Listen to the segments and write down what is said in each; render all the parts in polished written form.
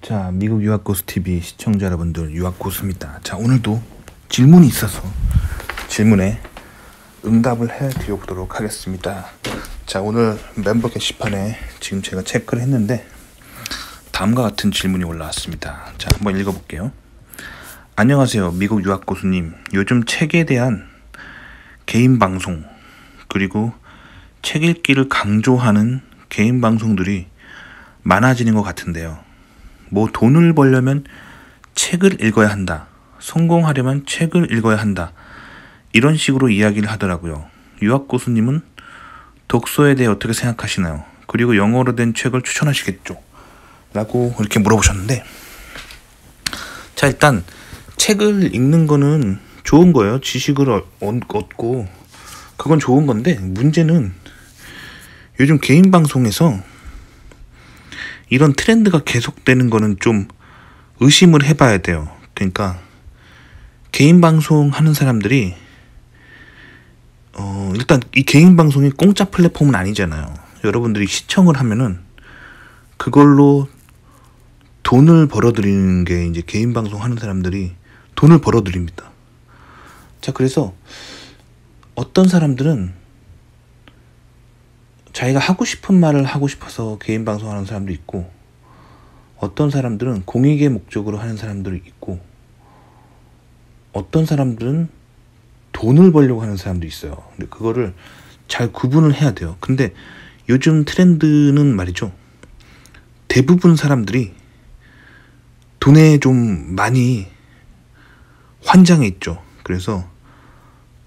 자, 미국 유학고수TV 시청자 여러분들, 유학고수입니다. 자, 오늘도 질문이 있어서 질문에 응답을 해드려보도록 하겠습니다. 자, 오늘 멤버 게시판에 지금 제가 체크를 했는데 다음과 같은 질문이 올라왔습니다. 자, 한번 읽어볼게요. 안녕하세요, 미국 유학고수님. 요즘 책에 대한 개인 방송 그리고 책 읽기를 강조하는 개인 방송들이 많아지는 것 같은데요. 뭐 돈을 벌려면 책을 읽어야 한다, 성공하려면 책을 읽어야 한다, 이런 식으로 이야기를 하더라고요. 유학고수님은 독서에 대해 어떻게 생각하시나요? 그리고 영어로 된 책을 추천하시겠죠? 라고 이렇게 물어보셨는데, 자, 일단 책을 읽는 거는 좋은 거예요. 지식을 얻고 그건 좋은 건데, 문제는 요즘 개인 방송에서 이런 트렌드가 계속되는 거는 좀 의심을 해봐야 돼요. 그러니까 개인 방송 하는 사람들이 일단 이 개인 방송이 공짜 플랫폼은 아니잖아요. 여러분들이 시청을 하면은 그걸로 돈을 벌어들이는 게 이제 개인 방송 하는 사람들이 돈을 벌어들입니다. 자, 그래서 어떤 사람들은 자기가 하고 싶은 말을 하고 싶어서 개인 방송하는 사람도 있고, 어떤 사람들은 공익의 목적으로 하는 사람들이 있고, 어떤 사람들은 돈을 벌려고 하는 사람도 있어요. 근데 그거를 잘 구분을 해야 돼요. 근데 요즘 트렌드는 말이죠, 대부분 사람들이 돈에 좀 많이 환장해 있죠. 그래서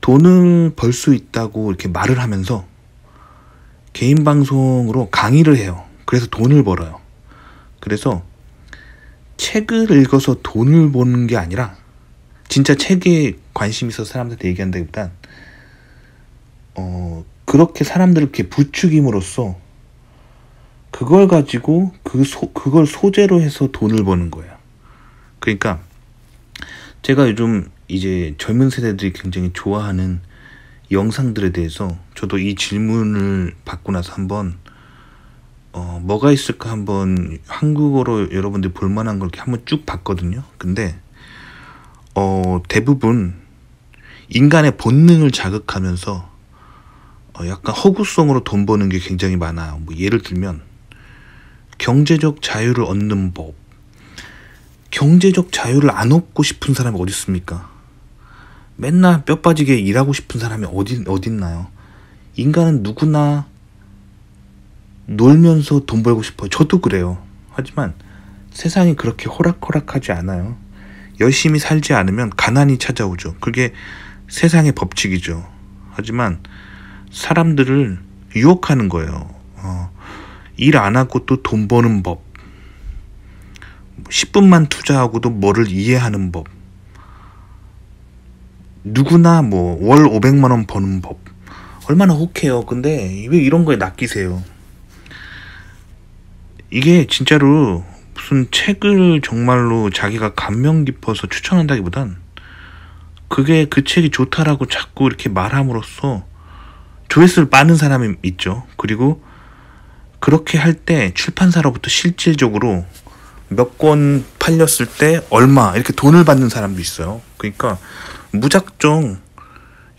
돈을 벌 수 있다고 이렇게 말을 하면서 개인 방송으로 강의를 해요. 그래서 돈을 벌어요. 그래서 책을 읽어서 돈을 버는 게 아니라, 진짜 책에 관심 있어서 사람들한테 얘기한다기보단 그렇게 사람들을 이렇게 부추김으로써 그걸 가지고 그걸 소재로 해서 돈을 버는 거예요. 그러니까 제가 요즘 이제 젊은 세대들이 굉장히 좋아하는 영상들에 대해서 저도 이 질문을 받고 나서 한번 뭐가 있을까 한번 한국어로 여러분들이 볼만한 걸 이렇게 한번 쭉 봤거든요. 근데 대부분 인간의 본능을 자극하면서 약간 허구성으로 돈 버는 게 굉장히 많아요. 뭐 예를 들면 경제적 자유를 얻는 법. 경제적 자유를 안 얻고 싶은 사람이 어디 있습니까? 맨날 뼈 빠지게 일하고 싶은 사람이 어디 있나요? 인간은 누구나 놀면서 돈 벌고 싶어요. 저도 그래요. 하지만 세상이 그렇게 호락호락하지 않아요. 열심히 살지 않으면 가난이 찾아오죠. 그게 세상의 법칙이죠. 하지만 사람들을 유혹하는 거예요. 일 안 하고 또 돈 버는 법, 10분만 투자하고도 뭐를 이해하는 법, 누구나 뭐 월 500만 원 버는 법. 얼마나 혹해요. 근데 왜 이런 거에 낚이세요? 이게 진짜로 무슨 책을 정말로 자기가 감명 깊어서 추천한다기보단 그게 그 책이 좋다라고 자꾸 이렇게 말함으로써 조회수를 빠는 사람이 있죠. 그리고 그렇게 할 때 출판사로부터 실질적으로 몇 권 팔렸을 때 얼마 이렇게 돈을 받는 사람도 있어요. 그러니까 무작정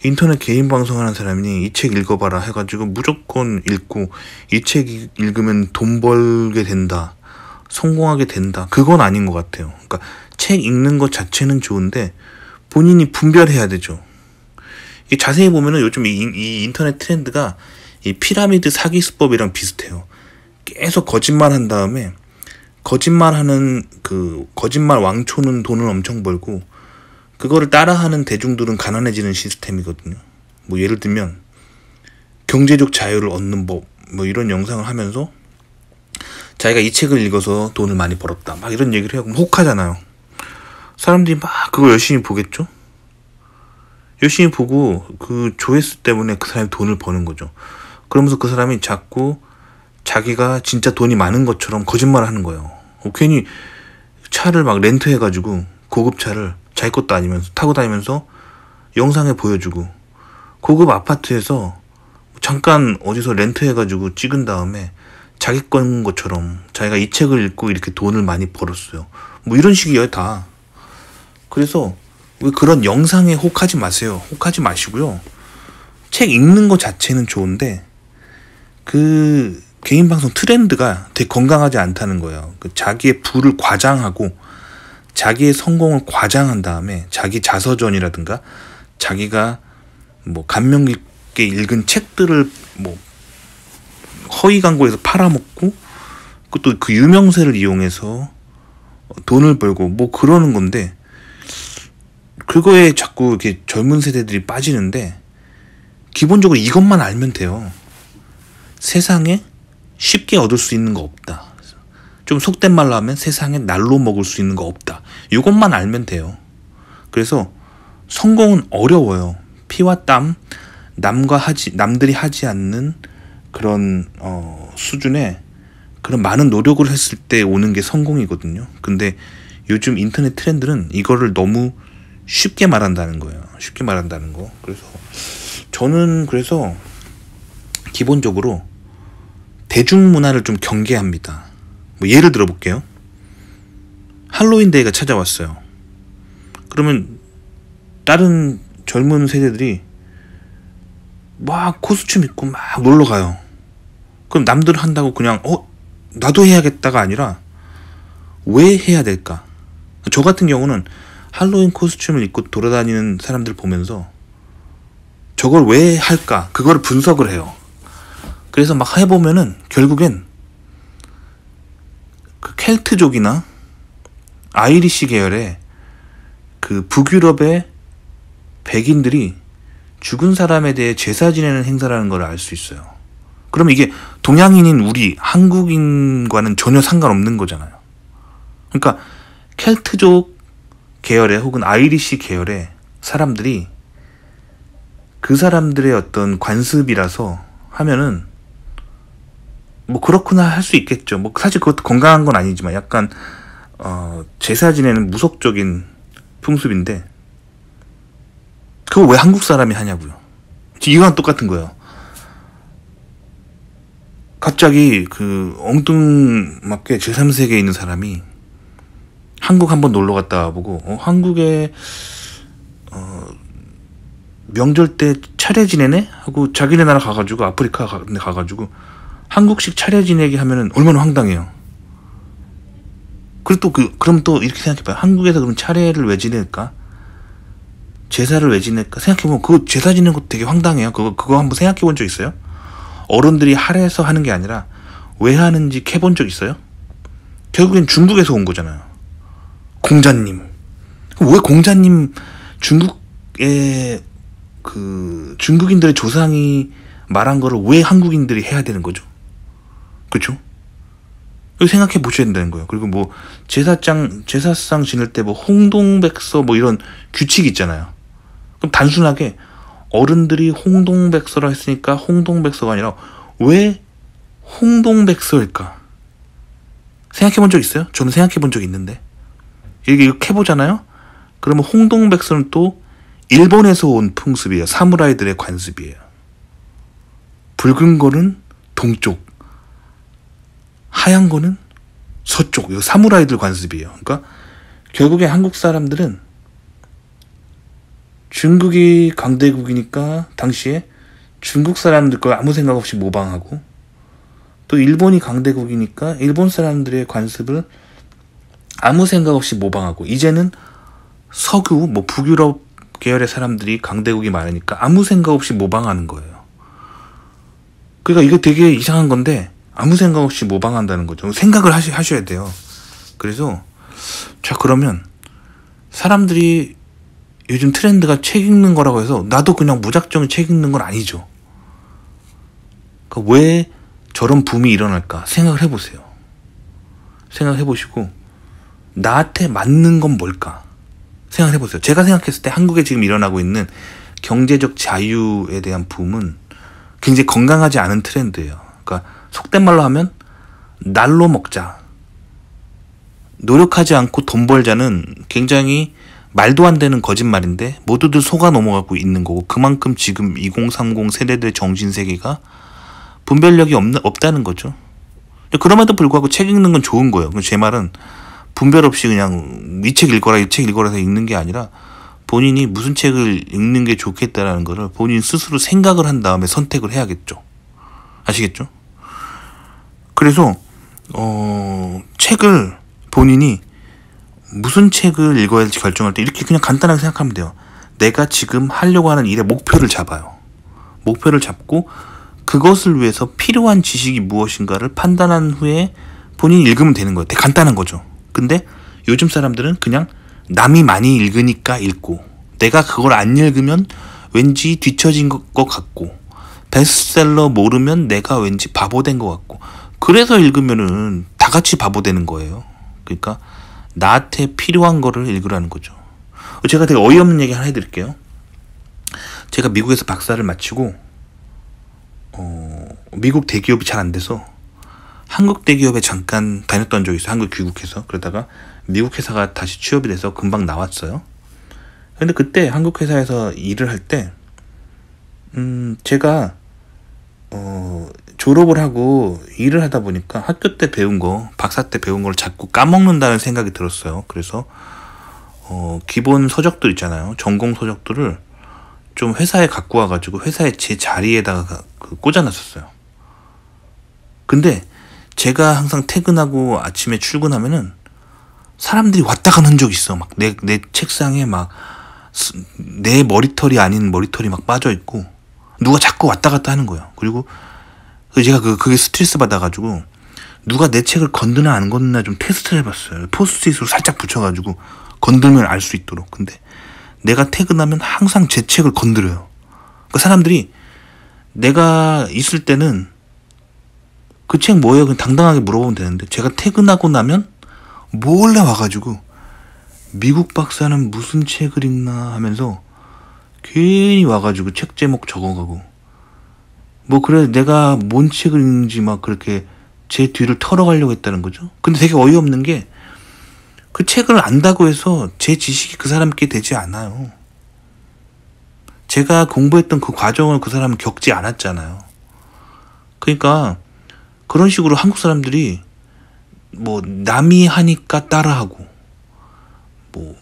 인터넷 개인 방송하는 사람이 이 책 읽어봐라 해가지고 무조건 읽고 이 책 읽으면 돈 벌게 된다, 성공하게 된다, 그건 아닌 것 같아요. 그러니까 책 읽는 것 자체는 좋은데 본인이 분별해야 되죠. 이 자세히 보면은 요즘 이 인터넷 트렌드가 이 피라미드 사기 수법이랑 비슷해요. 계속 거짓말 한 다음에 거짓말하는 그 거짓말 왕초는 돈을 엄청 벌고 그거를 따라하는 대중들은 가난해지는 시스템이거든요. 뭐 예를 들면 경제적 자유를 얻는 법, 뭐 이런 영상을 하면서 자기가 이 책을 읽어서 돈을 많이 벌었다, 막 이런 얘기를 해요. 그럼 혹하잖아요. 사람들이 막 그걸 열심히 보겠죠. 열심히 보고 그 조회수 때문에 그 사람이 돈을 버는 거죠. 그러면서 그 사람이 자꾸 자기가 진짜 돈이 많은 것처럼 거짓말을 하는 거예요. 괜히 차를 막 렌트해가지고 고급 차를 자기 것도 아니면서 타고 다니면서 영상에 보여주고, 고급 아파트에서 잠깐 어디서 렌트해가지고 찍은 다음에 자기 건 것처럼 자기가 이 책을 읽고 이렇게 돈을 많이 벌었어요. 뭐 이런 식이에요, 다. 그래서 왜 그런 영상에 혹하지 마세요. 혹하지 마시고요. 책 읽는 거 자체는 좋은데 그 개인 방송 트렌드가 되게 건강하지 않다는 거예요. 그 자기의 부를 과장하고 자기의 성공을 과장한 다음에 자기 자서전이라든가 자기가 뭐 감명 깊게 읽은 책들을 뭐 허위 광고에서 팔아먹고 또 그 유명세를 이용해서 돈을 벌고 뭐 그러는 건데, 그거에 자꾸 이렇게 젊은 세대들이 빠지는데, 기본적으로 이것만 알면 돼요. 세상에 쉽게 얻을 수 있는 거 없다. 좀 속된 말로 하면 세상에 날로 먹을 수 있는 거 없다. 이것만 알면 돼요. 그래서 성공은 어려워요. 피와 땀, 남들이 하지 않는 그런 수준의 그런 많은 노력을 했을 때 오는 게 성공이거든요. 근데 요즘 인터넷 트렌드는 이거를 너무 쉽게 말한다는 거예요. 쉽게 말한다는 거. 그래서 저는 기본적으로 대중문화를 좀 경계합니다. 뭐 예를 들어 볼게요. 할로윈 데이가 찾아왔어요. 그러면 다른 젊은 세대들이 막 코스튬 입고 막 놀러 가요. 그럼 남들 한다고 그냥 나도 해야겠다가 아니라 왜 해야 될까? 저 같은 경우는 할로윈 코스튬을 입고 돌아다니는 사람들 보면서 저걸 왜 할까? 그걸 분석을 해요. 그래서 막 해보면은 결국엔 그 켈트족이나 아이리시 계열의 그 북유럽의 백인들이 죽은 사람에 대해 제사 지내는 행사라는 걸 알 수 있어요. 그러면 이게 동양인인 우리 한국인과는 전혀 상관없는 거잖아요. 그러니까 켈트족 계열의 혹은 아이리시 계열의 사람들이 그 사람들의 어떤 관습이라서 하면은 뭐 그렇구나 할 수 있겠죠. 뭐 사실 그것도 건강한 건 아니지만 약간 제사 지내는 무속적인 풍습인데 그거 왜 한국 사람이 하냐고요. 이거랑 똑같은 거예요. 갑자기 그 엉뚱맞게 제3세계에 있는 사람이 한국 한번 놀러 갔다 보고 한국에 명절 때 차례 지내네? 하고 자기네 나라 가가지고 아프리카 가가지고 한국식 차례 지내기 하면은 얼마나 황당해요. 그리고 그럼 또 이렇게 생각해봐요. 한국에서 그럼 차례를 왜 지낼까? 제사를 왜 지낼까? 생각해보면 그거 제사 지내는 것도 되게 황당해요. 그거 한번 생각해본 적 있어요? 어른들이 하래서 하는 게 아니라 왜 하는지 캐본 적 있어요? 결국엔 중국에서 온 거잖아요. 공자님. 왜 공자님 중국의 그 중국인들의 조상이 말한 거를 왜 한국인들이 해야 되는 거죠? 그렇죠? 생각해 보셔야 된다는 거예요. 그리고 뭐 제사상 지낼 때 뭐 홍동백서 뭐 이런 규칙이 있잖아요. 그럼 단순하게 어른들이 홍동백서라 했으니까 홍동백서가 아니라 왜 홍동백서일까? 생각해 본 적 있어요? 저는 생각해 본 적 있는데 이거 해보잖아요? 그러면 홍동백서는 또 일본에서 온 풍습이에요. 사무라이들의 관습이에요. 붉은 거는 동쪽, 하얀 거는 서쪽. 이거 사무라이들 관습이에요. 그러니까 결국에 한국 사람들은 중국이 강대국이니까 당시에 중국 사람들 걸 아무 생각 없이 모방하고, 또 일본이 강대국이니까 일본 사람들의 관습을 아무 생각 없이 모방하고, 이제는 서구 뭐 북유럽 계열의 사람들이 강대국이 많으니까 아무 생각 없이 모방하는 거예요. 그러니까 이거 되게 이상한 건데 아무 생각 없이 모방한다는 거죠. 생각을 하셔야 돼요. 그래서 자, 그러면 사람들이 요즘 트렌드가 책 읽는 거라고 해서 나도 그냥 무작정 책 읽는 건 아니죠. 그러니까 왜 저런 붐이 일어날까 생각을 해보세요. 생각해보시고 나한테 맞는 건 뭘까 생각해보세요. 제가 생각했을 때 한국에 지금 일어나고 있는 경제적 자유에 대한 붐은 굉장히 건강하지 않은 트렌드예요. 그러니까 속된 말로 하면 날로 먹자, 노력하지 않고 돈 벌자는 굉장히 말도 안 되는 거짓말인데 모두들 속아 넘어가고 있는 거고, 그만큼 지금 2030 세대들의 정신세계가 분별력이 없다는 거죠. 근데 그럼에도 불구하고 책 읽는 건 좋은 거예요. 제 말은 분별 없이 그냥 이 책 읽어라 이 책 읽어라 해서 읽는 게 아니라 본인이 무슨 책을 읽는 게 좋겠다라는 거를 본인 스스로 생각을 한 다음에 선택을 해야겠죠. 아시겠죠? 그래서 책을 본인이 무슨 책을 읽어야 할지 결정할 때 이렇게 그냥 간단하게 생각하면 돼요. 내가 지금 하려고 하는 일의 목표를 잡아요. 목표를 잡고 그것을 위해서 필요한 지식이 무엇인가를 판단한 후에 본인이 읽으면 되는 거예요. 되게 간단한 거죠. 근데 요즘 사람들은 그냥 남이 많이 읽으니까 읽고 내가 그걸 안 읽으면 왠지 뒤처진 것 같고 베스트셀러 모르면 내가 왠지 바보 된 것 같고 그래서 읽으면은 다 같이 바보 되는 거예요. 그러니까 나한테 필요한 거를 읽으라는 거죠. 제가 되게 어이없는 얘기 하나 해드릴게요. 제가 미국에서 박사를 마치고 미국 대기업이 잘 안 돼서 한국 대기업에 잠깐 다녔던 적이 있어요. 한국 귀국해서. 그러다가 미국 회사가 다시 취업이 돼서 금방 나왔어요. 근데 그때 한국 회사에서 일을 할 때 제가 졸업을 하고 일을 하다 보니까 학교 때 배운 거, 박사 때 배운 걸 자꾸 까먹는다는 생각이 들었어요. 그래서 기본 서적들 있잖아요. 전공 서적들을 좀 회사에 갖고 와가지고 회사에 제 자리에다가 꽂아놨었어요. 근데 제가 항상 퇴근하고 아침에 출근하면은 사람들이 왔다 가는 적이 있어. 막 내 책상에 막 내 머리털이 아닌 머리털이 막 빠져있고 누가 자꾸 왔다 갔다 하는 거예요. 그리고 제가 그게 스트레스 받아가지고 누가 내 책을 건드나 안 건드나 좀 테스트를 해봤어요. 포스트잇으로 살짝 붙여가지고 건들면 알 수 있도록. 근데 내가 퇴근하면 항상 제 책을 건드려요. 그 사람들이 내가 있을 때는 그 책 뭐예요? 그냥 당당하게 물어보면 되는데 제가 퇴근하고 나면 몰래 와가지고 미국 박사는 무슨 책을 읽나 하면서 괜히 와가지고 책 제목 적어가고 뭐 그래 내가 뭔 책을 읽는지 막 그렇게 제 뒤를 털어가려고 했다는 거죠. 근데 되게 어이없는 게 그 책을 안다고 해서 제 지식이 그 사람께 되지 않아요. 제가 공부했던 그 과정을 그 사람은 겪지 않았잖아요. 그러니까 그런 식으로 한국 사람들이 뭐 남이 하니까 따라하고 뭐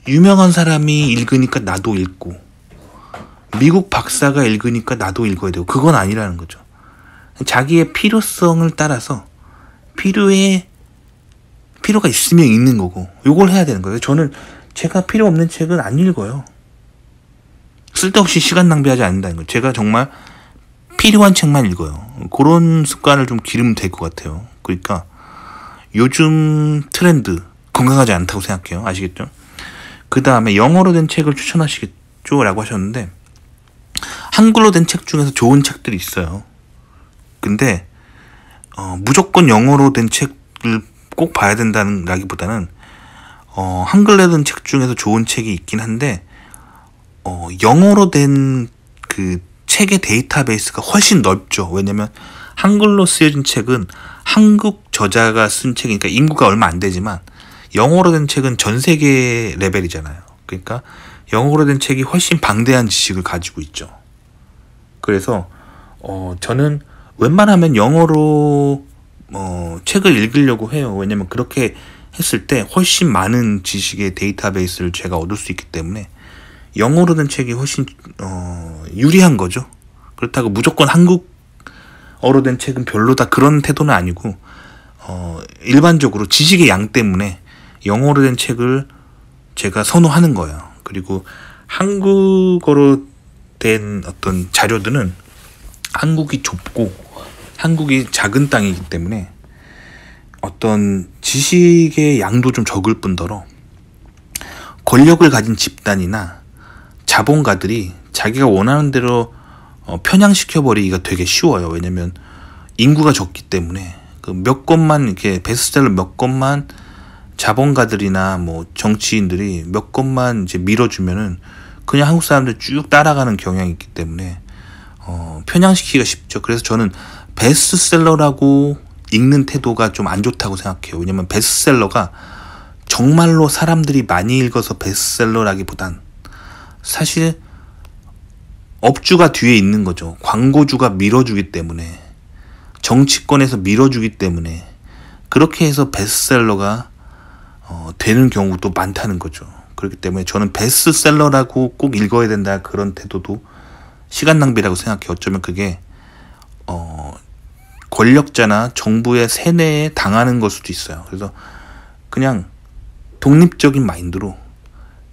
유명한 사람이 읽으니까 나도 읽고 미국 박사가 읽으니까 나도 읽어야 되고 그건 아니라는 거죠. 자기의 필요성을 따라서 필요가 있으면 읽는 거고 요걸 해야 되는 거예요. 저는 제가 필요 없는 책은 안 읽어요. 쓸데없이 시간 낭비하지 않는다는 거예요. 제가 정말 필요한 책만 읽어요. 그런 습관을 좀 기르면 될 것 같아요. 그러니까 요즘 트렌드 건강하지 않다고 생각해요. 아시겠죠? 그 다음에 영어로 된 책을 추천하시겠죠? 라고 하셨는데 한글로 된 책 중에서 좋은 책들이 있어요. 근데 무조건 영어로 된 책을 꼭 봐야 된다는 라기보다는 한글로 된 책 중에서 좋은 책이 있긴 한데 영어로 된 그 책의 데이터베이스가 훨씬 넓죠. 왜냐면 한글로 쓰여진 책은 한국 저자가 쓴 책이니까 인구가 얼마 안 되지만 영어로 된 책은 전 세계 레벨이잖아요. 그러니까 영어로 된 책이 훨씬 방대한 지식을 가지고 있죠. 그래서 저는 웬만하면 영어로 책을 읽으려고 해요. 왜냐면 그렇게 했을 때 훨씬 많은 지식의 데이터베이스를 제가 얻을 수 있기 때문에 영어로 된 책이 훨씬 유리한 거죠. 그렇다고 무조건 한국어로 된 책은 별로다 그런 태도는 아니고 일반적으로 지식의 양 때문에 영어로 된 책을 제가 선호하는 거예요. 그리고 한국어로 된 어떤 자료들은 한국이 좁고 한국이 작은 땅이기 때문에 어떤 지식의 양도 좀 적을 뿐더러 권력을 가진 집단이나 자본가들이 자기가 원하는 대로 편향시켜버리기가 되게 쉬워요. 왜냐면 인구가 적기 때문에 그 몇 권만 이렇게 베스트셀러 몇 권만 자본가들이나 뭐 정치인들이 몇 권만 이제 밀어주면은 그냥 한국 사람들 쭉 따라가는 경향이 있기 때문에 편향시키기가 쉽죠. 그래서 저는 베스트셀러라고 읽는 태도가 좀 안 좋다고 생각해요. 왜냐면 베스트셀러가 정말로 사람들이 많이 읽어서 베스트셀러라기보단 사실 업주가 뒤에 있는 거죠. 광고주가 밀어주기 때문에 정치권에서 밀어주기 때문에 그렇게 해서 베스트셀러가 되는 경우도 많다는 거죠. 그렇기 때문에 저는 베스트셀러라고 꼭 읽어야 된다 그런 태도도 시간 낭비라고 생각해요. 어쩌면 그게 권력자나 정부의 세뇌에 당하는 걸 수도 있어요. 그래서 그냥 독립적인 마인드로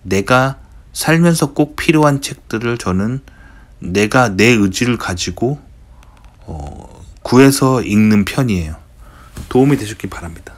내가 살면서 꼭 필요한 책들을 저는 내가 내 의지를 가지고 구해서 읽는 편이에요. 도움이 되셨길 바랍니다.